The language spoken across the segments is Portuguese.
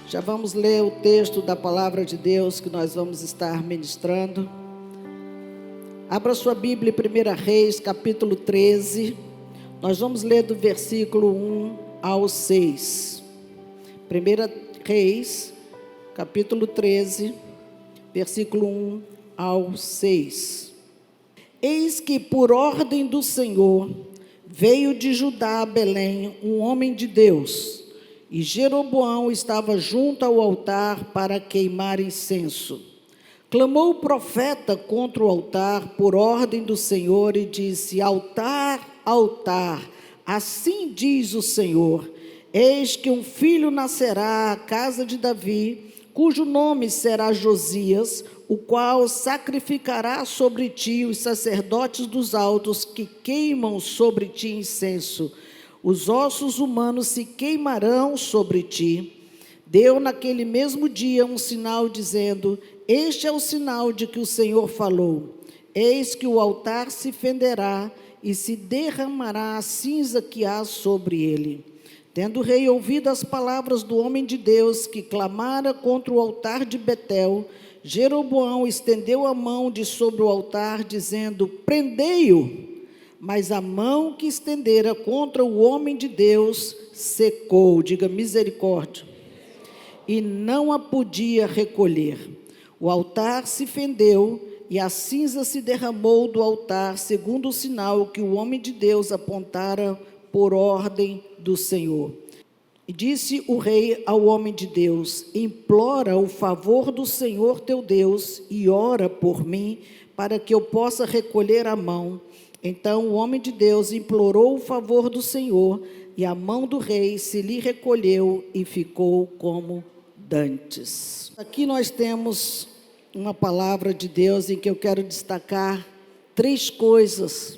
Já vamos ler o texto da palavra de Deus que nós vamos estar ministrando. Abra sua Bíblia em 1 Reis, capítulo 13. Nós vamos ler do versículo 1 ao 6. 1 Reis, capítulo 13, versículo 1 ao 6. Eis que por ordem do Senhor veio de Judá a Belém um homem de Deus, e Jeroboão estava junto ao altar para queimar incenso. Clamou o profeta contra o altar por ordem do Senhor e disse: altar, altar, assim diz o Senhor, eis que um filho nascerá à casa de Davi, cujo nome será Josias, o qual sacrificará sobre ti os sacerdotes dos altos que queimam sobre ti incenso. Os ossos humanos se queimarão sobre ti. Deu naquele mesmo dia um sinal dizendo: este é o sinal de que o Senhor falou. Eis que o altar se fenderá e se derramará a cinza que há sobre ele. Tendo o rei ouvido as palavras do homem de Deus que clamara contra o altar de Betel, Jeroboão estendeu a mão de sobre o altar, dizendo: prendei-o. Mas a mão que estendera contra o homem de Deus secou, diga misericórdia, e não a podia recolher. O altar se fendeu e a cinza se derramou do altar, segundo o sinal que o homem de Deus apontara por ordem do Senhor. E disse o rei ao homem de Deus: implora o favor do Senhor teu Deus e ora por mim, para que eu possa recolher a mão. Então o homem de Deus implorou o favor do Senhor, e a mão do rei se lhe recolheu e ficou como dantes. Aqui nós temos uma palavra de Deus em que eu quero destacar 3 coisas.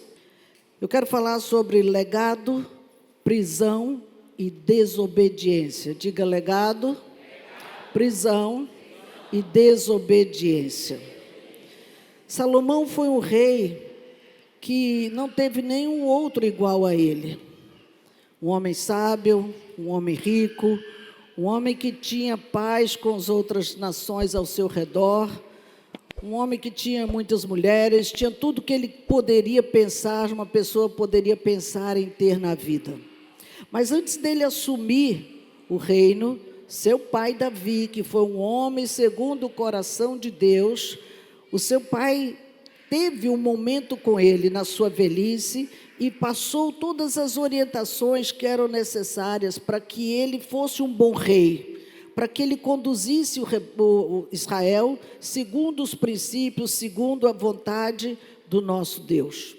Eu quero falar sobre legado, prisão e desobediência. Diga legado, prisão e desobediência. Salomão foi um rei que não teve nenhum outro igual a ele. Um homem sábio, um homem rico, um homem que tinha paz com as outras nações ao seu redor, um homem que tinha muitas mulheres, tinha tudo que ele poderia pensar, uma pessoa poderia pensar em ter na vida. Mas antes dele assumir o reino, seu pai Davi, que foi um homem segundo o coração de Deus, o seu pai teve um momento com ele na sua velhice e passou todas as orientações que eram necessárias para que ele fosse um bom rei, para que ele conduzisse o Israel segundo os princípios, segundo a vontade do nosso Deus.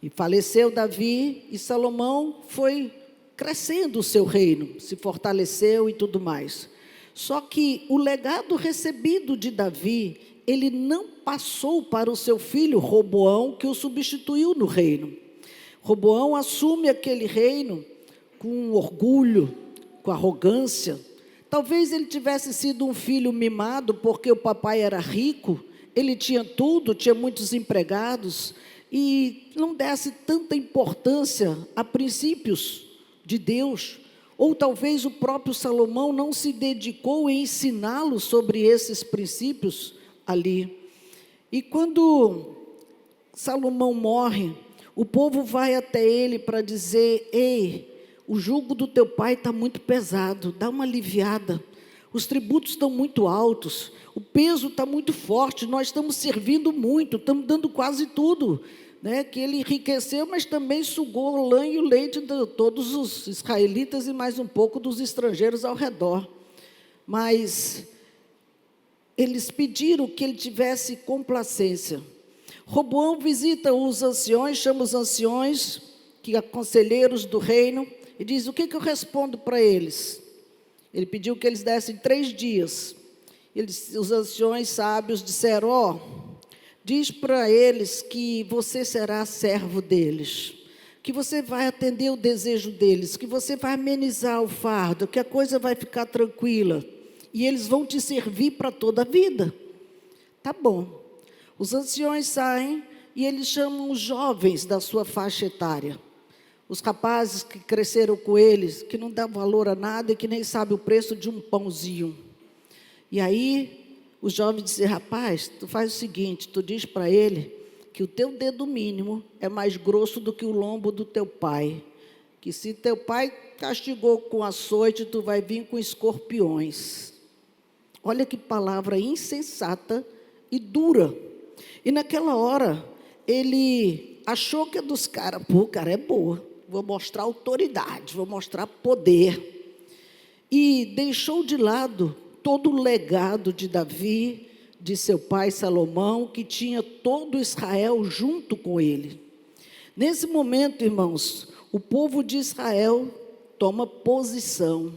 E faleceu Davi e Salomão foi crescendo o seu reino, se fortaleceu e tudo mais. Só que o legado recebido de Davi, ele não passou para o seu filho Roboão, que o substituiu no reino. Roboão assume aquele reino com orgulho, com arrogância. Talvez ele tivesse sido um filho mimado, porque o papai era rico, ele tinha tudo, tinha muitos empregados, e não desse tanta importância a princípios de Deus. Ou talvez o próprio Salomão não se dedicou em ensiná-lo sobre esses princípios ali. E quando Salomão morre, o povo vai até ele para dizer: ei, o jugo do teu pai está muito pesado, dá uma aliviada, os tributos estão muito altos, o peso está muito forte, nós estamos servindo muito, estamos dando quase tudo, né? Que ele enriqueceu, mas também sugou o lã e o leite de todos os israelitas e mais um pouco dos estrangeiros ao redor. Mas eles pediram que ele tivesse complacência. Roboão visita os anciões, chama os anciões, que são conselheiros do reino, e diz: o que eu respondo para eles? Ele pediu que eles dessem 3 dias. Os anciões sábios disseram: diz para eles que você será servo deles, que você vai atender o desejo deles, que você vai amenizar o fardo, que a coisa vai ficar tranquila, e eles vão te servir para toda a vida. Tá bom. Os anciões saem e eles chamam os jovens da sua faixa etária. os rapazes que cresceram com eles, que não dão valor a nada e que nem sabem o preço de um pãozinho. E aí, os jovens disseram: rapaz, tu faz o seguinte, tu diz para ele que o teu dedo mínimo é mais grosso do que o lombo do teu pai. Que se teu pai castigou com açoite, tu vai vir com escorpiões. Olha que palavra insensata e dura. E naquela hora, ele achou que é dos caras. Pô, o cara é boa. Vou mostrar autoridade, vou mostrar poder. E deixou de lado todo o legado de Davi, de seu pai Salomão, que tinha todo Israel junto com ele. Nesse momento, irmãos, o povo de Israel toma posição.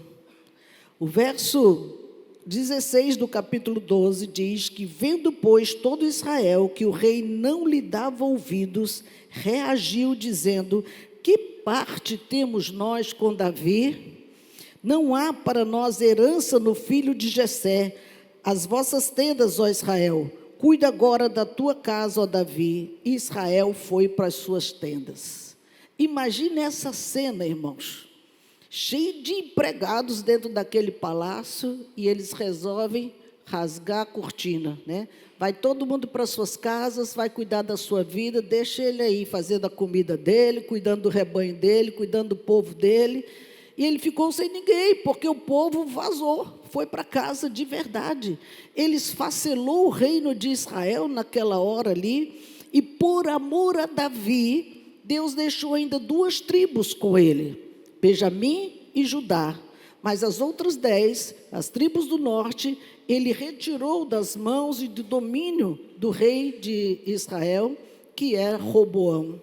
O verso 16 do capítulo 12 diz que, vendo, pois, todo Israel que o rei não lhe dava ouvidos, reagiu dizendo: que parte temos nós com Davi? Não há para nós herança no filho de Jessé. As vossas tendas, ó Israel, cuida agora da tua casa, ó Davi. E Israel foi para as suas tendas. Imagine essa cena, irmãos, cheio de empregados dentro daquele palácio, e eles resolvem rasgar a cortina, né? Vai todo mundo para suas casas, vai cuidar da sua vida, deixa ele aí fazendo a comida dele, cuidando do rebanho dele, cuidando do povo dele. E ele ficou sem ninguém, porque o povo vazou, foi para casa de verdade. Ele esfacelou o reino de Israel naquela hora ali, e por amor a Davi, Deus deixou ainda 2 tribos com ele, Benjamim e Judá. Mas as outras 10, as tribos do norte, ele retirou das mãos e do domínio do rei de Israel, que era Roboão.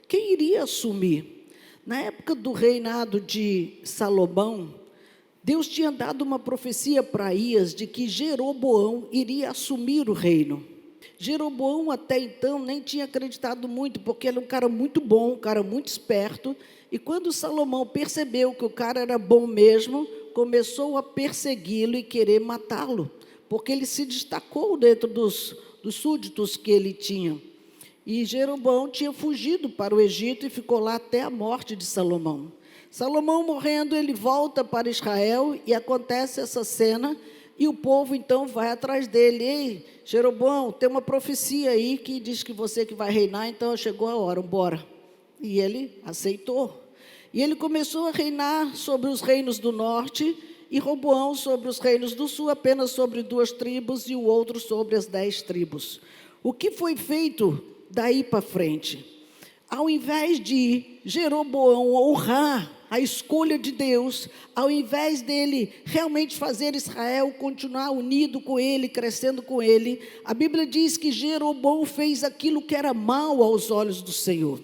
Quem iria assumir? Na época do reinado de Salomão, Deus tinha dado uma profecia para Aías de que Jeroboão iria assumir o reino. Jeroboão até então nem tinha acreditado muito, porque ele é um cara muito bom, um cara muito esperto. E quando Salomão percebeu que o cara era bom mesmo, começou a persegui-lo e querer matá-lo, porque ele se destacou dentro dos súditos que ele tinha. E Jeroboão tinha fugido para o Egito e ficou lá até a morte de Salomão. Salomão morrendo, ele volta para Israel e acontece essa cena, e o povo então vai atrás dele. Ei, Jeroboão, tem uma profecia aí que diz que você que vai reinar, então chegou a hora, bora. E ele aceitou. E ele começou a reinar sobre os reinos do norte, e Roboão sobre os reinos do sul, apenas sobre 2 tribos, e o outro sobre as 10 tribos. O que foi feito daí para frente? Ao invés de Jeroboão honrar a escolha de Deus, ao invés dele realmente fazer Israel continuar unido com ele, crescendo com ele, a Bíblia diz que Jeroboão fez aquilo que era mal aos olhos do Senhor.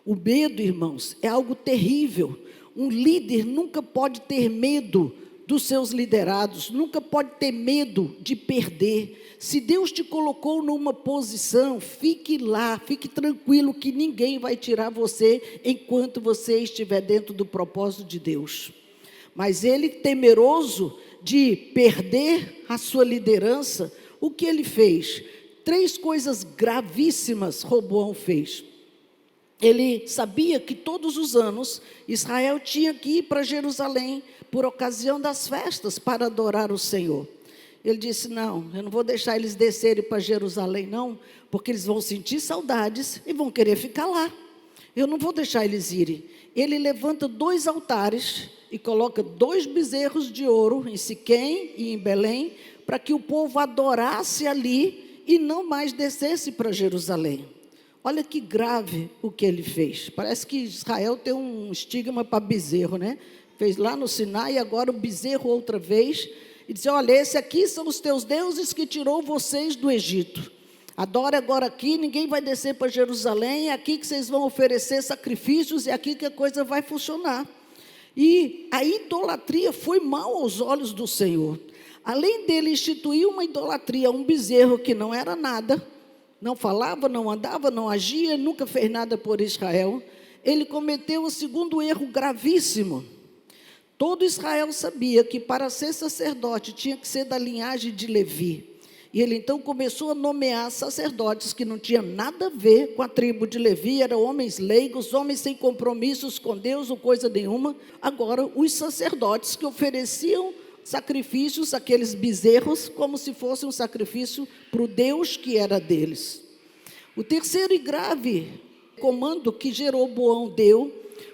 O medo, irmãos, é algo terrível. Um líder nunca pode ter medo dos seus liderados, nunca pode ter medo de perder. Se Deus te colocou numa posição, fique lá, fique tranquilo que ninguém vai tirar você enquanto você estiver dentro do propósito de Deus. Mas ele, temeroso de perder a sua liderança, o que ele fez? 3 coisas gravíssimas Roboão fez. Ele sabia que todos os anos Israel tinha que ir para Jerusalém por ocasião das festas para adorar o Senhor. Ele disse: não, eu não vou deixar eles descerem para Jerusalém não, porque eles vão sentir saudades e vão querer ficar lá. Eu não vou deixar eles irem. Ele levanta 2 altares e coloca 2 bezerros de ouro em Siquém e em Belém, para que o povo adorasse ali e não mais descesse para Jerusalém. Olha que grave o que ele fez. Parece que Israel tem um estigma para bezerro, né? Fez lá no Sinai e agora o bezerro outra vez. E diz: olha, esse aqui são os teus deuses que tirou vocês do Egito. Adora agora aqui, ninguém vai descer para Jerusalém, é aqui que vocês vão oferecer sacrifícios, é aqui que a coisa vai funcionar. E a idolatria foi mal aos olhos do Senhor. Além dele instituir uma idolatria, um bezerro que não era nada, não falava, não andava, não agia, nunca fez nada por Israel, ele cometeu o segundo erro gravíssimo. Todo Israel sabia que para ser sacerdote tinha que ser da linhagem de Levi. E ele então começou a nomear sacerdotes que não tinham nada a ver com a tribo de Levi, eram homens leigos, homens sem compromissos com Deus ou coisa nenhuma. Agora, os sacerdotes que ofereciam sacrifícios, aqueles bezerros, como se fosse um sacrifício para o Deus que era deles. O terceiro e grave comando que Jeroboão deu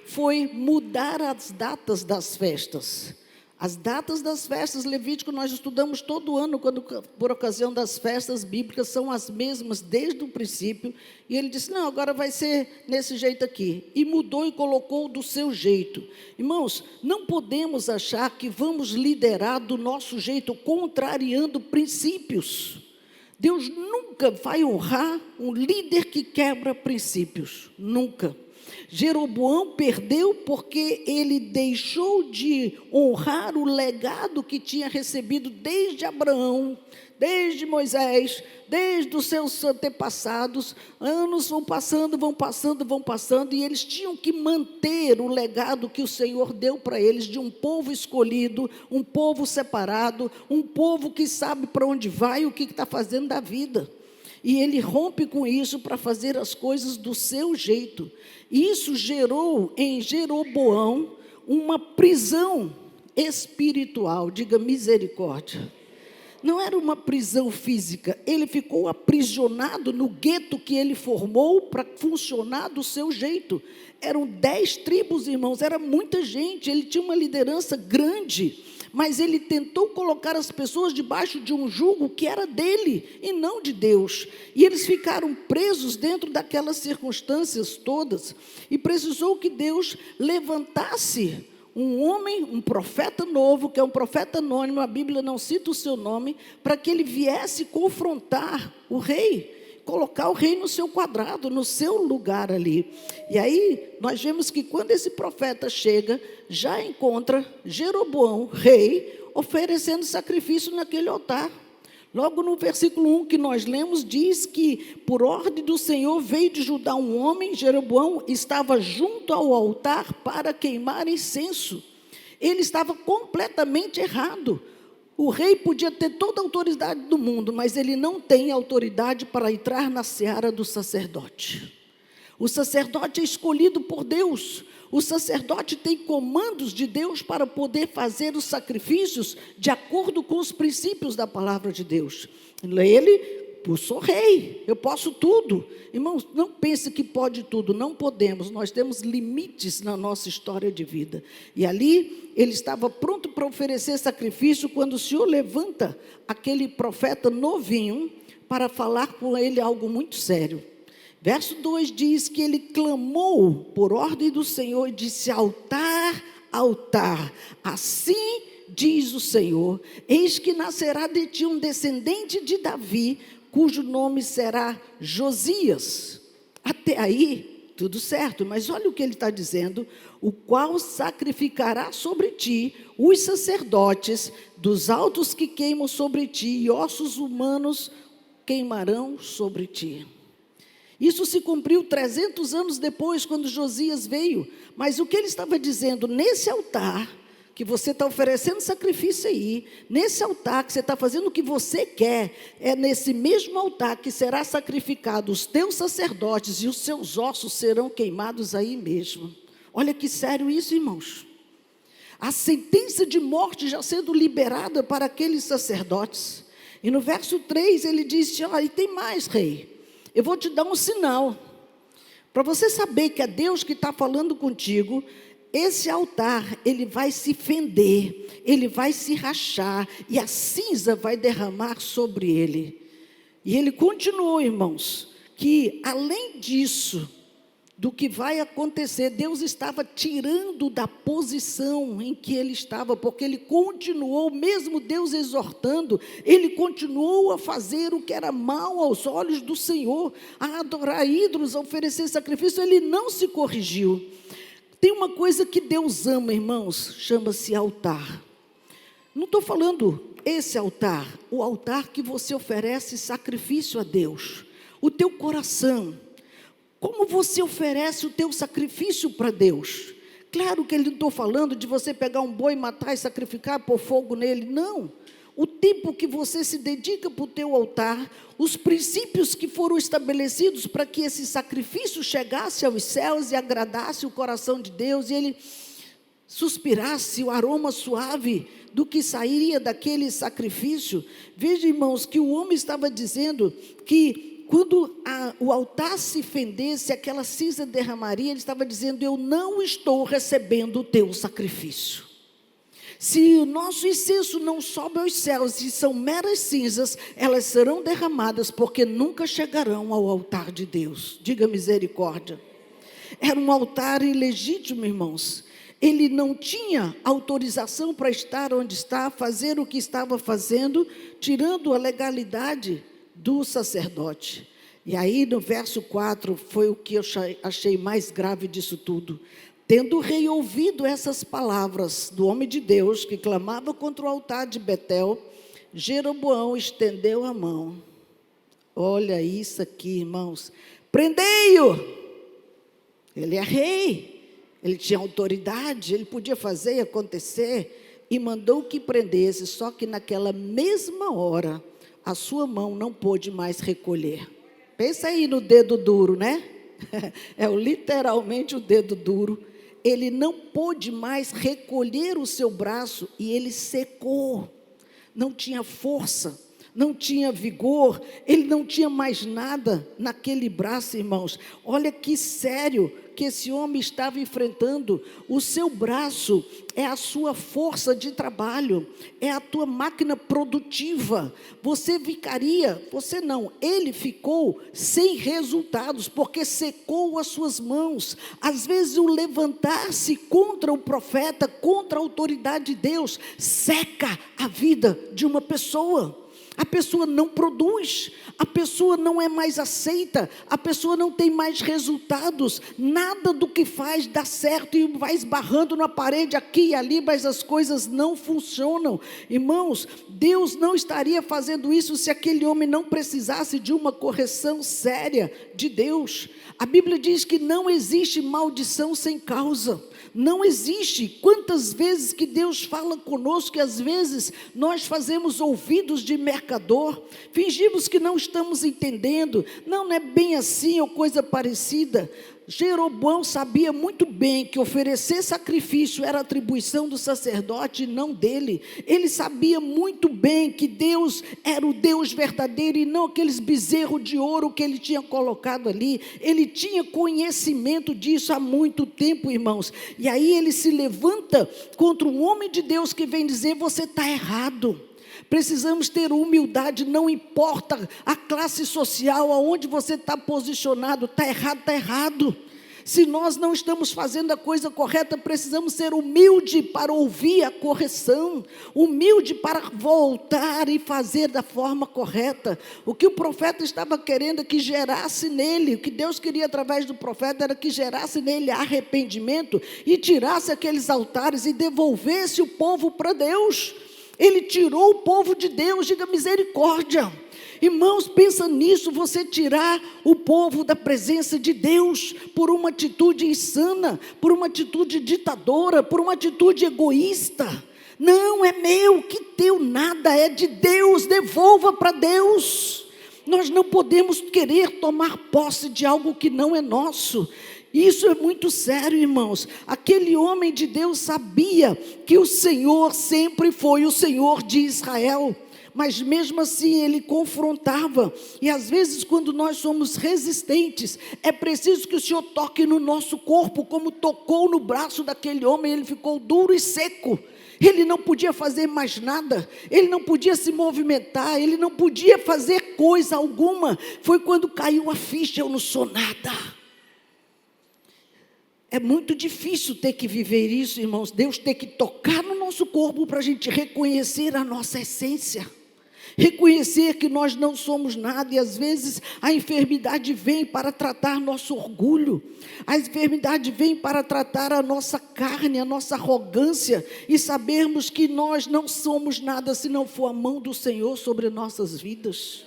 foi mudar as datas das festas. As datas das festas, Levítico, nós estudamos todo ano, quando, por ocasião das festas bíblicas, são as mesmas desde o princípio. E ele disse, não, agora vai ser nesse jeito aqui. E mudou e colocou do seu jeito. Irmãos, não podemos achar que vamos liderar do nosso jeito, contrariando princípios. Deus nunca vai honrar um líder que quebra princípios, nunca. Jeroboão perdeu porque ele deixou de honrar o legado que tinha recebido desde Abraão, desde Moisés, desde os seus antepassados. Anos vão passando, e eles tinham que manter o legado que o Senhor deu para eles, de um povo escolhido, um povo separado, um povo que sabe para onde vai e o que está fazendo da vida. E ele rompe com isso para fazer as coisas do seu jeito. Isso gerou em Jeroboão uma prisão espiritual, diga misericórdia. Não era uma prisão física, ele ficou aprisionado no gueto que ele formou para funcionar do seu jeito. Eram 10 tribos, irmãos, era muita gente, ele tinha uma liderança grande, mas ele tentou colocar as pessoas debaixo de um jugo que era dele e não de Deus. E eles ficaram presos dentro daquelas circunstâncias todas, e precisou que Deus levantasse um homem, um profeta novo, que é um profeta anônimo, a Bíblia não cita o seu nome, para que ele viesse confrontar o rei, colocar o rei no seu quadrado, no seu lugar ali. E aí, nós vemos que quando esse profeta chega, já encontra Jeroboão, rei, oferecendo sacrifício naquele altar. Logo no versículo 1 que nós lemos, diz que por ordem do Senhor veio de Judá um homem, Jeroboão estava junto ao altar para queimar incenso. Ele estava completamente errado. O rei podia ter toda a autoridade do mundo, mas ele não tem autoridade para entrar na seara do sacerdote. O sacerdote é escolhido por Deus. O sacerdote tem comandos de Deus para poder fazer os sacrifícios de acordo com os princípios da palavra de Deus. Eu sou rei, eu posso tudo. Irmãos, não pense que pode tudo, não podemos. Nós temos limites na nossa história de vida. E ali, ele estava pronto para oferecer sacrifício, quando o Senhor levanta aquele profeta novinho para falar com ele algo muito sério. Verso 2 diz que ele clamou por ordem do Senhor e disse: altar, altar, assim diz o Senhor, eis que nascerá de ti um descendente de Davi, cujo nome será Josias. Até aí, tudo certo, mas olha o que ele está dizendo: o qual sacrificará sobre ti os sacerdotes dos altos que queimam sobre ti, e ossos humanos queimarão sobre ti. Isso se cumpriu 300 anos depois, quando Josias veio. Mas o que ele estava dizendo, nesse altar, que você está oferecendo sacrifício aí, nesse altar que você está fazendo o que você quer, é nesse mesmo altar que será sacrificado os teus sacerdotes, e os seus ossos serão queimados aí mesmo. Olha que sério isso, irmãos. A sentença de morte já sendo liberada para aqueles sacerdotes. E no verso 3 ele disse: e tem mais, rei. Eu vou te dar um sinal, para você saber que é Deus que está falando contigo. Esse altar, ele vai se fender, ele vai se rachar, e a cinza vai derramar sobre ele. E ele continuou, irmãos, que além disso, do que vai acontecer, Deus estava tirando da posição em que ele estava, porque ele continuou, mesmo Deus exortando, ele continuou a fazer o que era mal aos olhos do Senhor, a adorar ídolos, a oferecer sacrifício. Ele não se corrigiu. Tem uma coisa que Deus ama, irmãos, chama-se altar. Não estou falando esse altar, o altar que você oferece sacrifício a Deus, o teu coração. Como você oferece o teu sacrifício para Deus? Claro que ele não estou falando de você pegar um boi, matar e sacrificar, pôr fogo nele, não. o tempo que você se dedica para o teu altar, os princípios que foram estabelecidos para que esse sacrifício chegasse aos céus e agradasse o coração de Deus, e ele suspirasse o aroma suave do que sairia daquele sacrifício. Veja, irmãos, que o homem estava dizendo que quando o altar se fendesse, aquela cinza derramaria, ele estava dizendo: eu não estou recebendo o teu sacrifício. Se o nosso incenso não sobe aos céus e são meras cinzas, elas serão derramadas, porque nunca chegarão ao altar de Deus. Diga misericórdia. Era um altar ilegítimo, irmãos. Ele não tinha autorização para estar onde está, fazer o que estava fazendo, tirando a legalidade do sacerdote. E aí no verso 4 foi o que eu achei mais grave disso tudo. Tendo o rei ouvido essas palavras do homem de Deus, que clamava contra o altar de Betel, Jeroboão estendeu a mão. Olha isso aqui, irmãos. Prendei-o! Ele é rei. Ele tinha autoridade, ele podia fazer e acontecer, e mandou que prendesse, só que naquela mesma hora, a sua mão não pôde mais recolher. Pensa aí no dedo duro, né? Literalmente o dedo duro. Ele não pôde mais recolher o seu braço, e ele secou, não tinha força, não tinha vigor, ele não tinha mais nada naquele braço, irmãos. Olha que sério que esse homem estava enfrentando. O seu braço é a sua força de trabalho, é a tua máquina produtiva. Ele ficou sem resultados, porque secou as suas mãos. Às vezes o levantar-se contra o profeta, contra a autoridade de Deus, seca a vida de uma pessoa. A pessoa não produz, a pessoa não é mais aceita, a pessoa não tem mais resultados, nada do que faz dá certo, e vai esbarrando na parede aqui e ali, mas as coisas não funcionam. Irmãos, Deus não estaria fazendo isso se aquele homem não precisasse de uma correção séria de Deus. A Bíblia diz que não existe maldição sem causa. Não existe. Quantas vezes que Deus fala conosco, que às vezes nós fazemos ouvidos de mercador, fingimos que não estamos entendendo, não é bem assim ou coisa parecida. Jeroboão sabia muito bem que oferecer sacrifício era atribuição do sacerdote e não dele. Ele sabia muito bem que Deus era o Deus verdadeiro e não aqueles bezerros de ouro que ele tinha colocado ali. Ele tinha conhecimento disso há muito tempo, irmãos. E aí ele se levanta contra um homem de Deus que vem dizer: você está errado. Precisamos ter humildade, não importa a classe social, aonde você está posicionado, está errado, está errado. Se nós não estamos fazendo a coisa correta, precisamos ser humildes para ouvir a correção, humilde para voltar e fazer da forma correta. O que o profeta estava querendo é que gerasse nele, o que Deus queria através do profeta era que gerasse nele arrependimento e tirasse aqueles altares e devolvesse o povo para Deus. Ele tirou o povo de Deus, diga misericórdia. Irmãos, pensa nisso, você tirar o povo da presença de Deus por uma atitude insana, por uma atitude ditadora, por uma atitude egoísta. Não é meu, que teu nada, é de Deus, devolva para Deus. Nós não podemos querer tomar posse de algo que não é nosso. Isso é muito sério, irmãos. Aquele homem de Deus sabia que o Senhor sempre foi o Senhor de Israel, mas mesmo assim ele confrontava. E às vezes, quando nós somos resistentes, é preciso que o Senhor toque no nosso corpo, como tocou no braço daquele homem. Ele ficou duro e seco, ele não podia fazer mais nada, ele não podia se movimentar, ele não podia fazer coisa alguma. Foi quando caiu a ficha: eu não sou nada. É muito difícil ter que viver isso, irmãos. Deus tem que tocar no nosso corpo para a gente reconhecer a nossa essência, reconhecer que nós não somos nada. E às vezes a enfermidade vem para tratar nosso orgulho, a enfermidade vem para tratar a nossa carne, a nossa arrogância, e sabermos que nós não somos nada se não for a mão do Senhor sobre nossas vidas.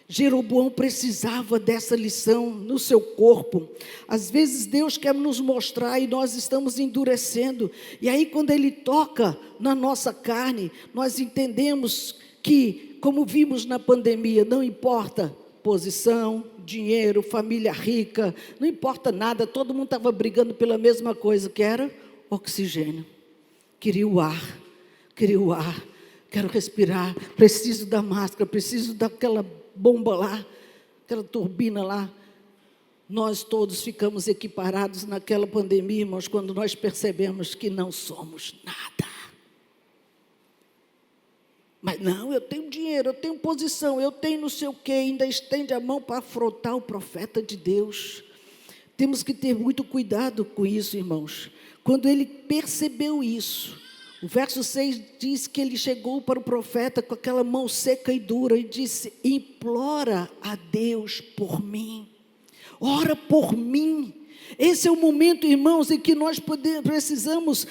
Jeroboão precisava dessa lição no seu corpo. Às vezes Deus quer nos mostrar e nós estamos endurecendo. E aí quando Ele toca na nossa carne, nós entendemos que, como vimos na pandemia, não importa posição, dinheiro, família rica, não importa nada, todo mundo estava brigando pela mesma coisa, que era oxigênio. Queria o ar, quero respirar, preciso da máscara, preciso daquela bomba lá, aquela turbina lá. Nós todos ficamos equiparados naquela pandemia, irmãos, quando nós percebemos que não somos nada. Mas não, eu tenho dinheiro, eu tenho posição, eu tenho não sei o quê, ainda estende a mão para afrontar o profeta de Deus. Temos que ter muito cuidado com isso, irmãos. Quando ele percebeu isso, o verso 6 diz que ele chegou para o profeta com aquela mão seca e dura e disse: implora a Deus por mim, ora por mim. Esse é o momento, irmãos, em que nós precisamos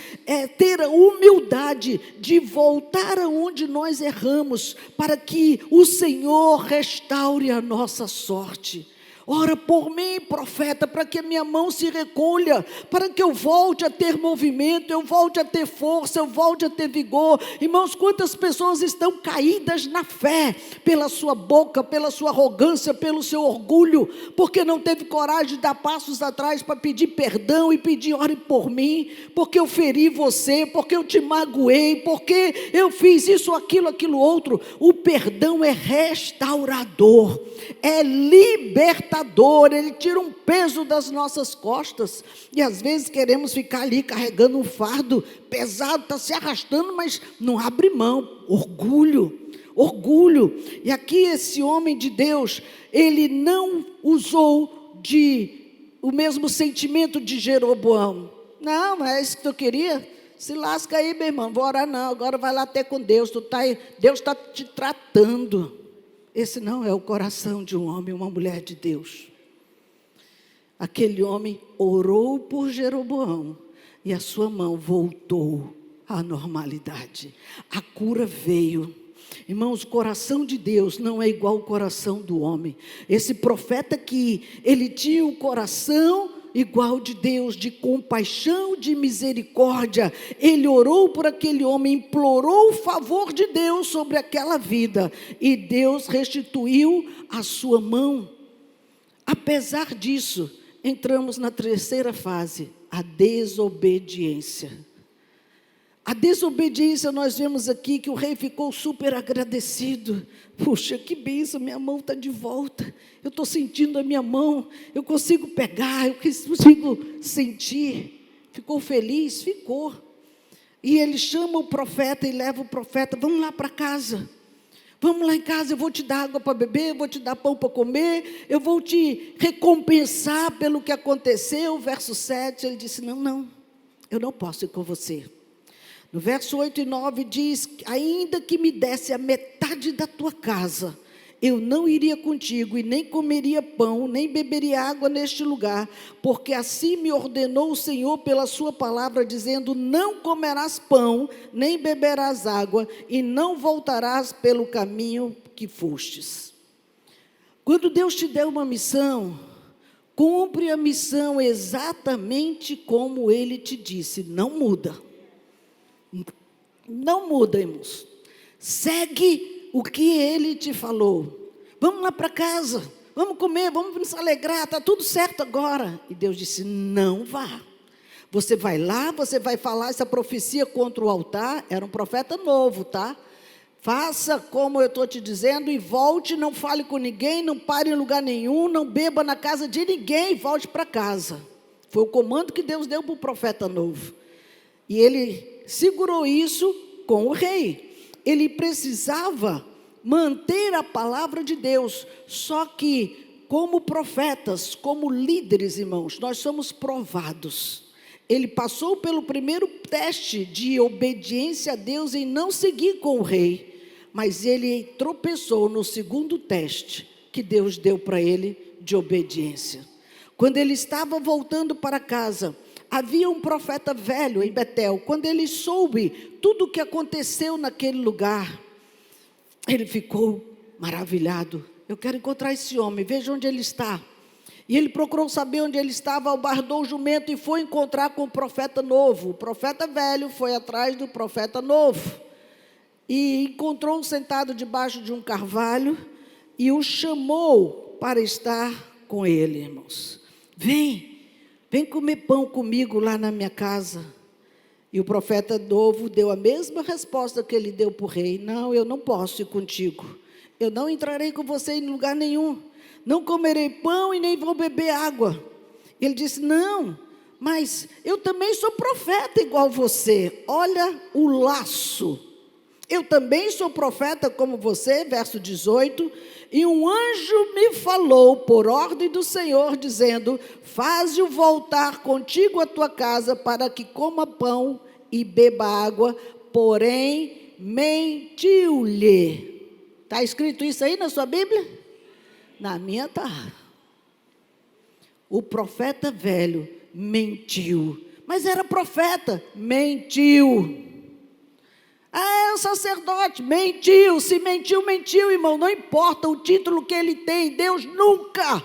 ter a humildade de voltar aonde nós erramos, para que o Senhor restaure a nossa sorte. Ora por mim, profeta, para que a minha mão se recolha, para que eu volte a ter movimento, eu volte a ter força, eu volte a ter vigor. Irmãos, quantas pessoas estão caídas na fé, pela sua boca, pela sua arrogância, pelo seu orgulho, porque não teve coragem de dar passos atrás para pedir perdão e pedir: ore por mim, porque eu feri você, porque eu te magoei, porque eu fiz isso, aquilo outro. O perdão é restaurador, é libertador. Ele tira um peso das nossas costas, e às vezes queremos ficar ali carregando um fardo pesado, está se arrastando, mas não abre mão. Orgulho. E aqui esse homem de Deus, ele não usou o mesmo sentimento de Jeroboão. Não é isso que tu queria? Se lasca aí, meu irmão, vou orar não, agora vai lá ter com Deus, Deus está te tratando. Esse não é o coração de um homem, uma mulher de Deus. Aquele homem orou por Jeroboão e a sua mão voltou à normalidade. A cura veio. Irmãos, o coração de Deus não é igual ao coração do homem. Esse profeta aqui, ele tinha o coração igual de Deus, de compaixão, de misericórdia. Ele orou por aquele homem, implorou o favor de Deus sobre aquela vida, e Deus restituiu a sua mão. Apesar disso, entramos na terceira fase, a desobediência. A desobediência, nós vemos aqui que o rei ficou super agradecido. Puxa, que bênção, minha mão está de volta. Eu estou sentindo a minha mão, eu consigo pegar, eu consigo sentir. Ficou feliz? Ficou. E ele chama o profeta e leva o profeta: vamos lá para casa. Vamos lá em casa, eu vou te dar água para beber, eu vou te dar pão para comer, eu vou te recompensar pelo que aconteceu. Verso 7, ele disse: não, eu não posso ir com você. No verso 8 e 9 diz: ainda que me desse a metade da tua casa, eu não iria contigo, e nem comeria pão, nem beberia água neste lugar, porque assim me ordenou o Senhor pela sua palavra, dizendo: não comerás pão, nem beberás água, e não voltarás pelo caminho que fostes. Quando Deus te der uma missão, cumpre a missão exatamente como Ele te disse. Não muda. Não muda, irmãos. Segue o que Ele te falou. Vamos lá para casa, vamos comer, vamos nos alegrar, está tudo certo agora. E Deus disse: não vá. Você vai lá, você vai falar essa profecia contra o altar. Era um profeta novo, tá? Faça como eu estou te dizendo e volte, não fale com ninguém, não pare em lugar nenhum, não beba na casa de ninguém, e volte para casa. Foi o comando que Deus deu para o profeta novo. E ele segurou isso com o rei. Ele precisava manter a palavra de Deus. Só que, como profetas, como líderes, irmãos, nós somos provados. Ele passou pelo primeiro teste de obediência a Deus em não seguir com o rei, mas ele tropeçou no segundo teste que Deus deu para ele de obediência. Quando ele estava voltando para casa, havia um profeta velho em Betel. Quando ele soube tudo o que aconteceu naquele lugar, ele ficou maravilhado. eu quero encontrar esse homem, veja onde ele está. E ele procurou saber onde ele estava, albardou o jumento e foi encontrar com o profeta novo. O profeta velho foi atrás do profeta novo. E encontrou-o sentado debaixo de um carvalho e o chamou para estar com ele, irmãos. Vem comer pão comigo lá na minha casa. E o profeta novo deu a mesma resposta que ele deu para o rei: não, eu não posso ir contigo. Eu não entrarei com você em lugar nenhum. Não comerei pão e nem vou beber água. Ele disse: não, mas eu também sou profeta igual você. Olha o laço. Eu também sou profeta como você, verso 18. E um anjo me falou por ordem do Senhor, dizendo: faze-o voltar contigo à tua casa, para que coma pão e beba água. Porém, mentiu-lhe. Está escrito isso aí na sua Bíblia? Na minha está. O profeta velho mentiu. Mas era profeta, mentiu. Ah, é um sacerdote, mentiu. Se mentiu, mentiu, irmão. Não importa o título que ele tem. Deus nunca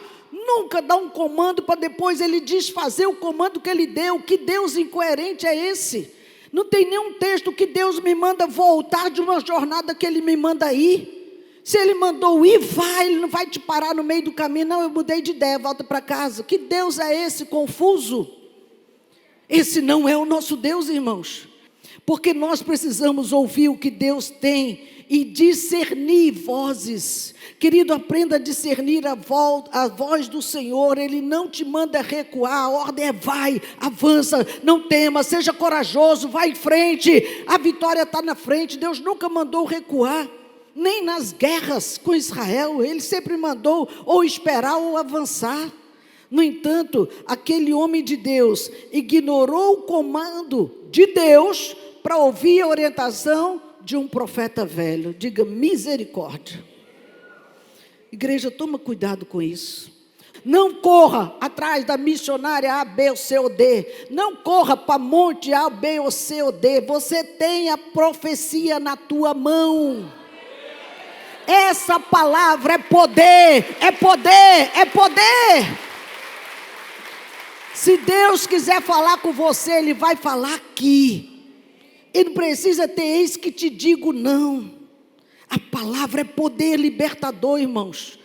dá um comando para depois ele desfazer o comando que ele deu. Que Deus incoerente é esse? Não tem nenhum texto que Deus me manda voltar de uma jornada que ele me manda ir. Se ele mandou ir, vai, ele não vai te parar no meio do caminho. Não, eu mudei de ideia, volta para casa. Que Deus é esse confuso? Esse não é o nosso Deus, irmãos. Porque nós precisamos ouvir o que Deus tem e discernir vozes. Querido, aprenda a discernir a voz do Senhor. Ele não te manda recuar, a ordem é vai, avança, não tema, seja corajoso, vai em frente. A vitória está na frente. Deus nunca mandou recuar. Nem nas guerras com Israel, ele sempre mandou ou esperar ou avançar. No entanto, aquele homem de Deus ignorou o comando de Deus para ouvir a orientação de um profeta velho. Diga misericórdia. Igreja, toma cuidado com isso. Não corra atrás da missionária A, B, ou C ou D. Não corra para monte A, B ou C ou D. Você tem a profecia na tua mão. Essa palavra é poder, é poder, é poder. Se Deus quiser falar com você, Ele vai falar aqui. Ele não precisa ter eis que te digo não. A palavra é poder libertador, irmãos.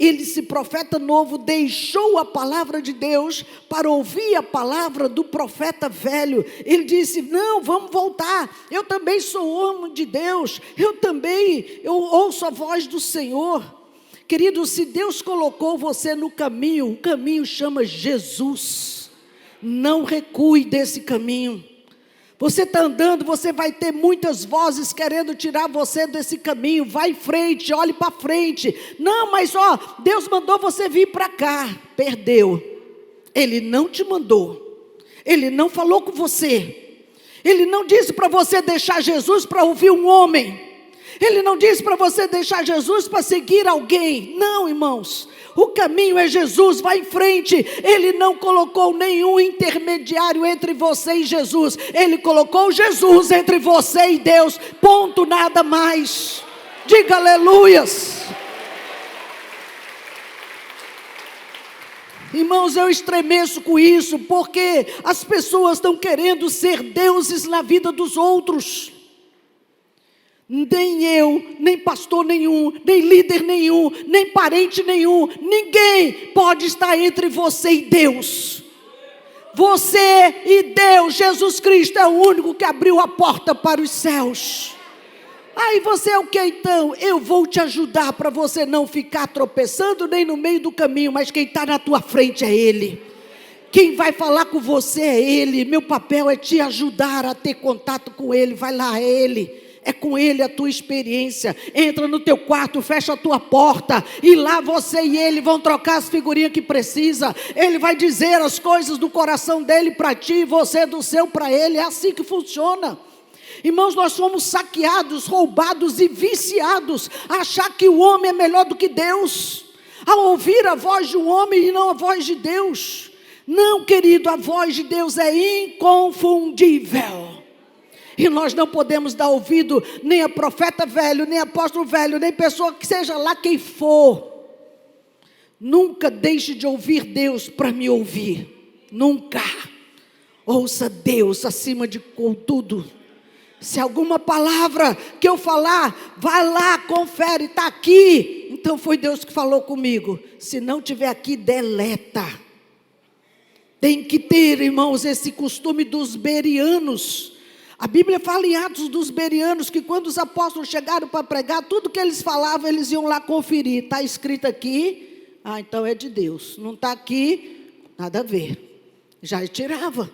Esse profeta novo deixou a palavra de Deus para ouvir a palavra do profeta velho. Ele disse: não, vamos voltar. Eu também sou homem de Deus. Eu ouço a voz do Senhor. Querido, se Deus colocou você no caminho, o caminho chama Jesus. Não recue desse caminho. Você está andando, você vai ter muitas vozes querendo tirar você desse caminho. Vai em frente, olhe para frente. Não, mas Deus mandou você vir para cá. Perdeu. Ele não te mandou. Ele não falou com você. Ele não disse para você deixar Jesus para ouvir um homem. Ele não disse para você deixar Jesus para seguir alguém. Não, irmãos. O caminho é Jesus, vai em frente. Ele não colocou nenhum intermediário entre você e Jesus. Ele colocou Jesus entre você e Deus. Ponto, nada mais. Diga aleluias. Irmãos, eu estremeço com isso, porque as pessoas estão querendo ser deuses na vida dos outros. Nem eu, nem pastor nenhum, nem líder nenhum, nem parente nenhum, ninguém pode estar entre você e Deus. Você e Deus, Jesus Cristo é o único que abriu a porta para os céus. Aí você é o que então? Eu vou te ajudar para você não ficar tropeçando nem no meio do caminho, mas quem está na tua frente é Ele. Quem vai falar com você é Ele. Meu papel é te ajudar a ter contato com Ele. Vai lá, é Ele. É com Ele a tua experiência. Entra no teu quarto, fecha a tua porta, e lá você e Ele vão trocar as figurinhas que precisa. Ele vai dizer as coisas do coração dele para ti, e você do seu para Ele. É assim que funciona. Irmãos, nós somos saqueados, roubados e viciados a achar que o homem é melhor do que Deus, a ouvir a voz de um homem e não a voz de Deus. Não, querido, a voz de Deus é inconfundível. E nós não podemos dar ouvido nem a profeta velho, nem apóstolo velho, nem pessoa que seja lá quem for. Nunca deixe de ouvir Deus para me ouvir. Nunca. Ouça Deus acima de tudo. Se alguma palavra que eu falar, vai lá, confere, está aqui. Então foi Deus que falou comigo. Se não tiver aqui, deleta. Tem que ter, irmãos, esse costume dos bereanos. A Bíblia fala em Atos dos bereanos, que quando os apóstolos chegaram para pregar, tudo que eles falavam, eles iam lá conferir. Está escrito aqui, então é de Deus. Não está aqui, nada a ver. Já tirava.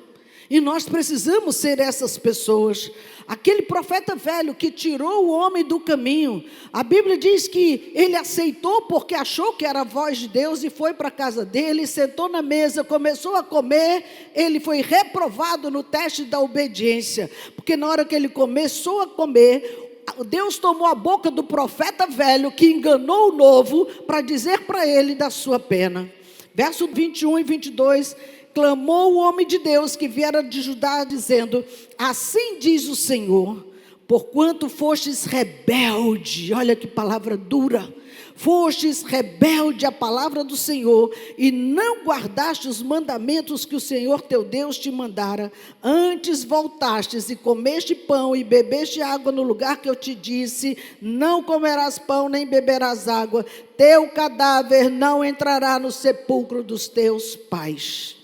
E nós precisamos ser essas pessoas. Aquele profeta velho que tirou o homem do caminho, a Bíblia diz que ele aceitou porque achou que era a voz de Deus e foi para a casa dele, sentou na mesa, começou a comer. Ele foi reprovado no teste da obediência, porque na hora que ele começou a comer, Deus tomou a boca do profeta velho que enganou o novo para dizer para ele da sua pena. Verso 21 e 22, clamou o homem de Deus que viera de Judá, dizendo: assim diz o Senhor, porquanto fostes rebelde, olha que palavra dura, fostes rebelde à palavra do Senhor, e não guardaste os mandamentos que o Senhor teu Deus te mandara, antes voltastes e comeste pão e bebeste água no lugar que eu te disse, não comerás pão nem beberás água, teu cadáver não entrará no sepulcro dos teus pais.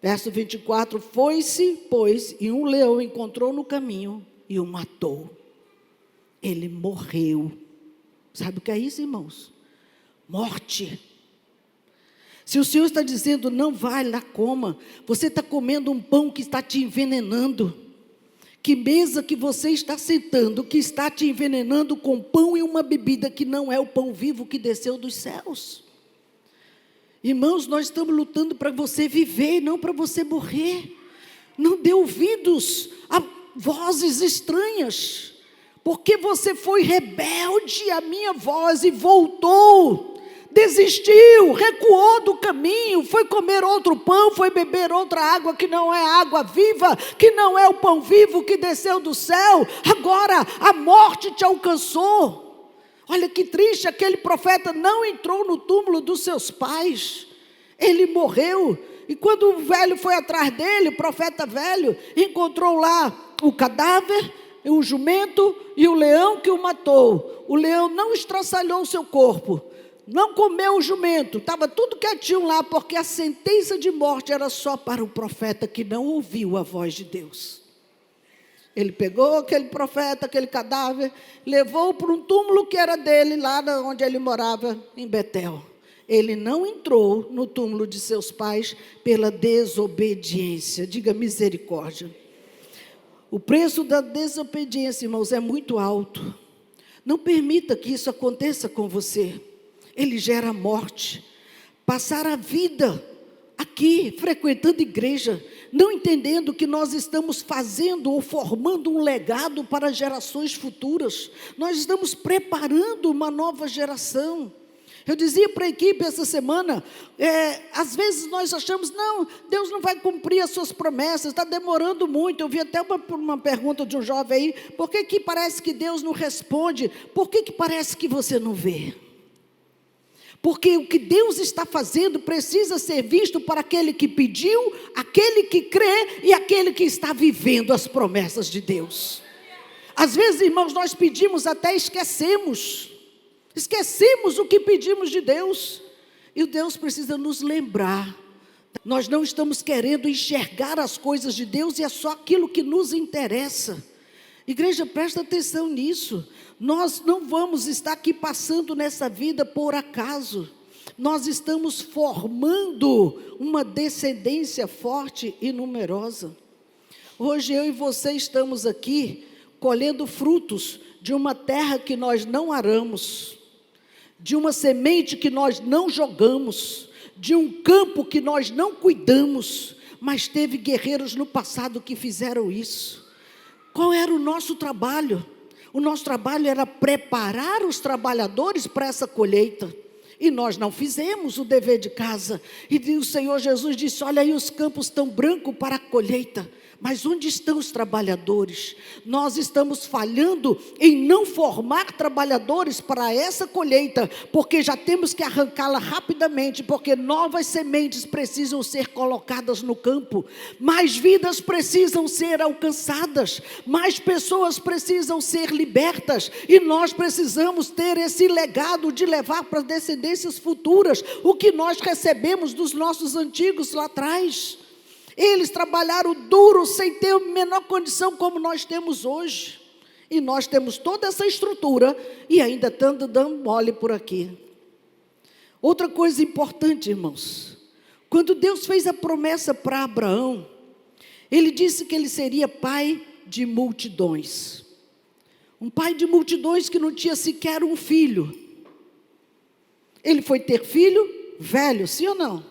Verso 24, foi-se, pois, e um leão encontrou no caminho e o matou. Ele morreu. Sabe o que é isso, irmãos? Morte. Se o Senhor está dizendo, não vai lá, coma, você está comendo um pão que está te envenenando. Que mesa que você está sentando, que está te envenenando com pão e uma bebida que não é o pão vivo que desceu dos céus. Irmãos, nós estamos lutando para você viver, não para você morrer. Não dê ouvidos a vozes estranhas, porque você foi rebelde à minha voz e voltou, desistiu, recuou do caminho, foi comer outro pão, foi beber outra água que não é água viva, que não é o pão vivo que desceu do céu. Agora a morte te alcançou. Olha que triste, aquele profeta não entrou no túmulo dos seus pais, ele morreu. E quando o velho foi atrás dele, o profeta velho, encontrou lá o cadáver, o jumento e o leão que o matou. O leão não estraçalhou o seu corpo, não comeu o jumento, estava tudo quietinho lá, porque a sentença de morte era só para o profeta que não ouviu a voz de Deus. Ele pegou aquele profeta, aquele cadáver, levou para um túmulo que era dele, lá onde ele morava, em Betel. Ele não entrou no túmulo de seus pais pela desobediência. Diga misericórdia. O preço da desobediência, irmãos, é muito alto. Não permita que isso aconteça com você. Ele gera morte. Passar a vida aqui, frequentando igreja, não entendendo que nós estamos fazendo ou formando um legado para gerações futuras. Nós estamos preparando uma nova geração. Eu dizia para a equipe essa semana, às vezes nós achamos, não, Deus não vai cumprir as suas promessas, está demorando muito. Eu vi até uma pergunta de um jovem aí, por que parece que Deus não responde? Por que parece que você não vê? Porque o que Deus está fazendo precisa ser visto para aquele que pediu, aquele que crê e aquele que está vivendo as promessas de Deus. Às vezes, irmãos, nós pedimos até esquecemos o que pedimos de Deus. E o Deus precisa nos lembrar. Nós não estamos querendo enxergar as coisas de Deus e é só aquilo que nos interessa. Igreja, presta atenção nisso. Nós não vamos estar aqui passando nessa vida por acaso. Nós estamos formando uma descendência forte e numerosa. Hoje eu e você estamos aqui colhendo frutos de uma terra que nós não aramos, de uma semente que nós não jogamos, de um campo que nós não cuidamos, mas teve guerreiros no passado que fizeram isso. Qual era o nosso trabalho? O nosso trabalho era preparar os trabalhadores para essa colheita. E nós não fizemos o dever de casa. E o Senhor Jesus disse: olha aí, os campos estão brancos para a colheita, mas onde estão os trabalhadores? Nós estamos falhando em não formar trabalhadores para essa colheita, porque já temos que arrancá-la rapidamente, porque novas sementes precisam ser colocadas no campo, mais vidas precisam ser alcançadas, mais pessoas precisam ser libertas, e nós precisamos ter esse legado de levar para as descendências futuras o que nós recebemos dos nossos antigos lá atrás. Eles trabalharam duro, sem ter a menor condição como nós temos hoje. E nós temos toda essa estrutura e ainda estamos dando mole por aqui. Outra coisa importante, irmãos. Quando Deus fez a promessa para Abraão, Ele disse que ele seria pai de multidões. Um pai de multidões que não tinha sequer um filho. Ele foi ter filho velho, sim ou não?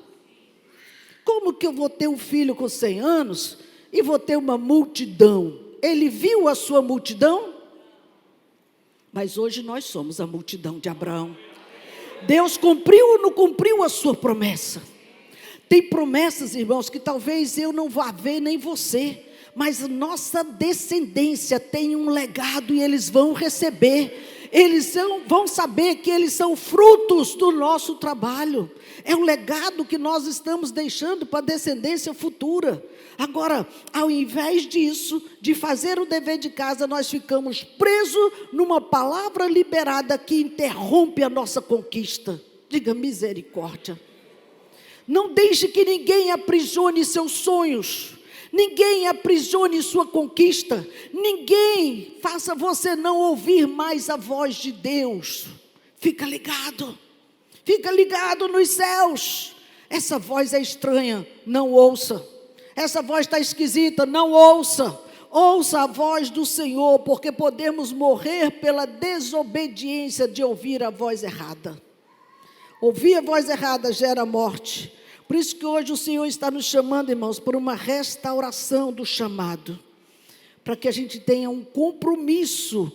Como que eu vou ter um filho com 100 anos e vou ter uma multidão? Ele viu a sua multidão? Mas hoje nós somos a multidão de Abraão. Deus cumpriu ou não cumpriu a sua promessa? Tem promessas, irmãos, que talvez eu não vá ver nem você, mas nossa descendência tem um legado e eles vão receber. Eles vão saber que eles são frutos do nosso trabalho. É um legado que nós estamos deixando para a descendência futura. Agora, ao invés disso, de fazer o dever de casa, nós ficamos presos numa palavra liberada que interrompe a nossa conquista. Diga misericórdia. Não deixe que ninguém aprisione seus sonhos. Ninguém aprisione sua conquista. Ninguém faça você não ouvir mais a voz de Deus. Fica ligado nos céus. Essa voz é estranha, não ouça. Essa voz está esquisita, não ouça. Ouça a voz do Senhor, porque podemos morrer pela desobediência de ouvir a voz errada. Ouvir a voz errada gera morte. Por isso que hoje o Senhor está nos chamando, irmãos, por uma restauração do chamado, para que a gente tenha um compromisso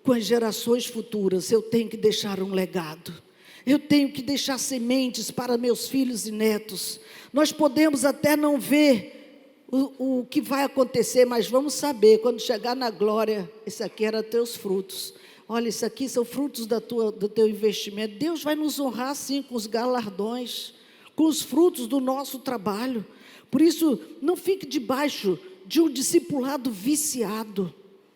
com as gerações futuras. Eu tenho que deixar um legado, eu tenho que deixar sementes para meus filhos e netos. Nós podemos até não ver o que vai acontecer, mas vamos saber, quando chegar na glória, esse aqui era teus frutos. Olha, isso aqui são frutos do teu investimento. Deus vai nos honrar sim com os galardões, com os frutos do nosso trabalho. Por isso, não fique debaixo de um discipulado viciado.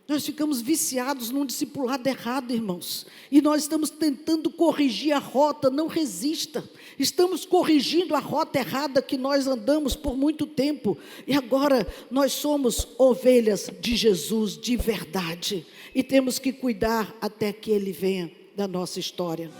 Nós ficamos viciados num discipulado errado, irmãos. E nós estamos tentando corrigir a rota, não resista. Estamos corrigindo a rota errada que nós andamos por muito tempo. E agora nós somos ovelhas de Jesus de verdade. E temos que cuidar até que Ele venha da nossa história.